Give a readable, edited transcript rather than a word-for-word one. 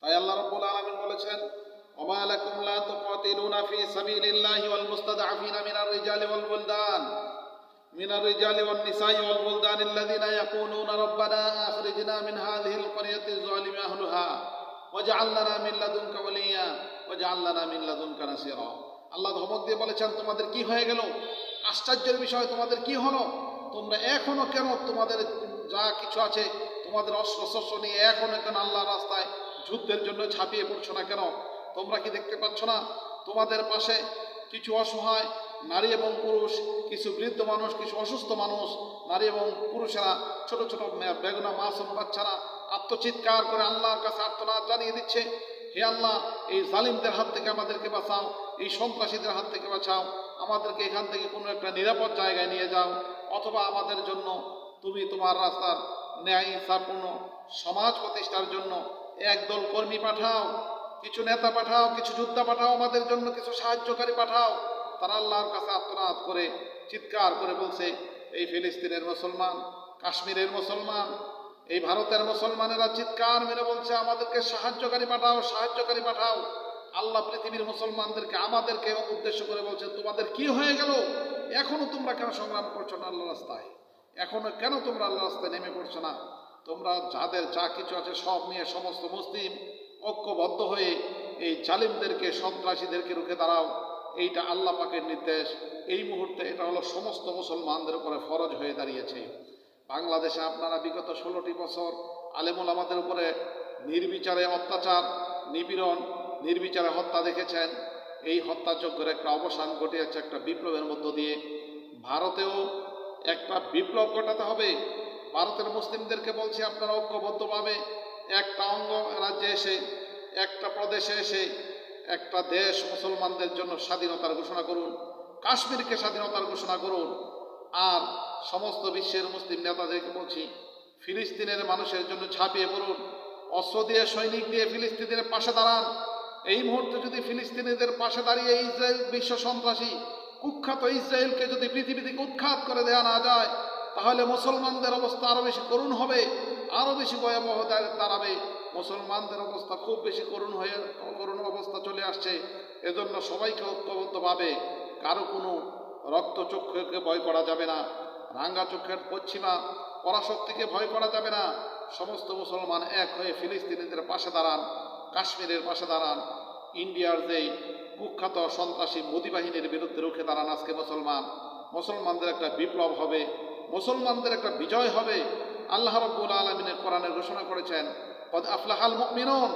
তাই আল্লাহ রাব্বুল আলামিন বলেছেন, ওমা লাকুম লা তুকাতিলুনা ফি সাবিলিল্লাহি ওয়াল মুস্তাদআফিনা মিনার রিজালি ওয়াল বুলদান মিনার রিজালি ওয়ান নিসাই ওয়াল বুলদান আল্লাযিনা ইয়াকুলুনা রাব্বানা আখরিজনা মিন হাযিহিল ক্বরিয়াতি যালিমি আহলুহা ওয়াজআল লানা মিন লাদুনকা ওয়ালিয়্যা ওয়াজআল লানা মিন লাদুনকা নাসীরা। আল্লাহ ধমক দিয়ে বলেছেন, তোমাদের কি হয়ে গেল? আশ্চর্যের বিষয়, তোমাদের কি হলো? তোমরা এখনো কেন তোমাদের যা কিছু আছে, তোমাদের অস্ত্র শস্ত্র নিয়ে এখনো কেন আল্লাহর রাস্তায় যুদ্ধের জন্য ঝাঁপিয়ে পড়ছো না কেন? তোমরা কি দেখতে পাচ্ছ না তোমাদের পাশে কিছু অসহায় নারী এবং পুরুষ, কিছু বৃদ্ধ মানুষ, কিছু অসুস্থ মানুষ, নারী এবং পুরুষেরা, ছোট ছোট বেগুনা মাসুম বাচ্চারা আত্মচিৎকার করে আল্লাহর কাছে আর্তনাদ জানিয়ে দিচ্ছে, হে আল্লাহ, এই জালিমদের হাত থেকে আমাদেরকে বাঁচাও, এই সন্ত্রাসীদের হাত থেকে বাঁচাও, আমাদেরকে এখান থেকে কোনো একটা নিরাপদ জায়গায় নিয়ে যাও, অথবা আমাদের জন্য তুমি তোমার রাস্তার ন্যায় ইনসাফপূর্ণ সমাজ প্রতিষ্ঠার জন্য একদল কর্মী পাঠাও, কিছু নেতা পাঠাও, কিছু যোদ্ধা পাঠাও, আমাদের জন্য কিছু সাহায্যকারী পাঠাও। তারা আল্লাহর কাছে আর্তনাদ করে চিৎকার করে বলছে, এই ফিলিস্তিনের মুসলমান, কাশ্মীরের মুসলমান, এই ভারতের মুসলমানেরা চিৎকার মেরে বলছে, আমাদেরকে সাহায্যকারী পাঠাও, সাহায্যকারী পাঠাও। আল্লাহ পৃথিবীর মুসলমানদেরকে, আমাদেরকে উদ্দেশ্য করে বলছে, তোমাদের কি হয়ে গেল? এখনো তোমরা কেন সংগ্রাম করছো না আল্লাহ রাস্তায়? এখনো কেন তোমরা আল্লাহ রাস্তায় নেমে পড়ছো না? তোমরা যাদের যা কিছু আছে সব নিয়ে সমস্ত মুসলিম ঐক্যবদ্ধ হয়ে এই জালিমদেরকে, সন্ত্রাসীদেরকে রুখে দাঁড়াও। এইটা আল্লাহ পাকের নির্দেশ। এই মুহূর্তে এটা হলো সমস্ত মুসলমানদের উপরে ফরজ হয়ে দাঁড়িয়েছে। বাংলাদেশে আপনারা বিগত 16টি বছর আলেমুল আমাদের উপরে নির্বিচারে অত্যাচার, নিপীড়ন, নির্বিচারে হত্যা দেখেছেন। এই হত্যাযজ্ঞের একটা অবসান ঘটিয়েছে একটা বিপ্লবের মধ্য দিয়ে। ভারতেও একটা বিপ্লব ঘটাতে হবে। ভারতের মুসলিমদেরকে বলছি, আপনারা ঐক্যবদ্ধভাবে একটা অঙ্গ রাজ্যে এসে, একটা প্রদেশে এসে একটা দেশ মুসলমানদের জন্য স্বাধীনতার ঘোষণা করুন, কাশ্মীরকে স্বাধীনতার ঘোষণা করুন। আর সমস্ত বিশ্বের মুসলিম নেতাদেরকে বলছি, ফিলিস্তিনের মানুষের জন্য ঝাঁপিয়ে পড়ুন, অস্ত্র দিয়ে, সৈনিক দিয়ে ফিলিস্তিনের পাশে দাঁড়ান। এই মুহূর্তে যদি ফিলিস্তিনিদের পাশে দাঁড়িয়ে ইসরায়েল, বিশ্ব সন্ত্রাসী কুখ্যাত ইসরায়েলকে যদি পৃথিবী থেকে উৎখাত করে দেওয়া না যায়, তাহলে মুসলমানদের অবস্থা আরো বেশি করুণ হবে, আরো বেশি ভয়াবহ দাঁড়াবে। মুসলমানদের অবস্থা খুব বেশি করুণ অবস্থা চলে আসছে। এজন্য সবাইকে ঐক্যবদ্ধভাবে, কারো কোনো রক্তচক্ষুকে ভয় করা যাবে না, রাঙ্গা চক্ষের পশ্চিমা পরাশক্তিকে ভয় করা যাবে না। সমস্ত মুসলমান এক হয়ে ফিলিস্তিনিদের পাশে দাঁড়ান, কাশ্মীরের পাশে দাঁড়ান। ইন্ডিয়ার যেই কুখ্যাত সন্ত্রাসী মোদি বাহিনীর বিরুদ্ধে রুখে দাঁড়ান। আজকে মুসলমানদের একটা বিপ্লব হবে, মুসলমানদের একটা বিজয় হবে। আল্লাহ রাব্বুল আলামিন কোরআনে ঘোষণা করেছেন, কদ আফলাহাল মুমিনুন।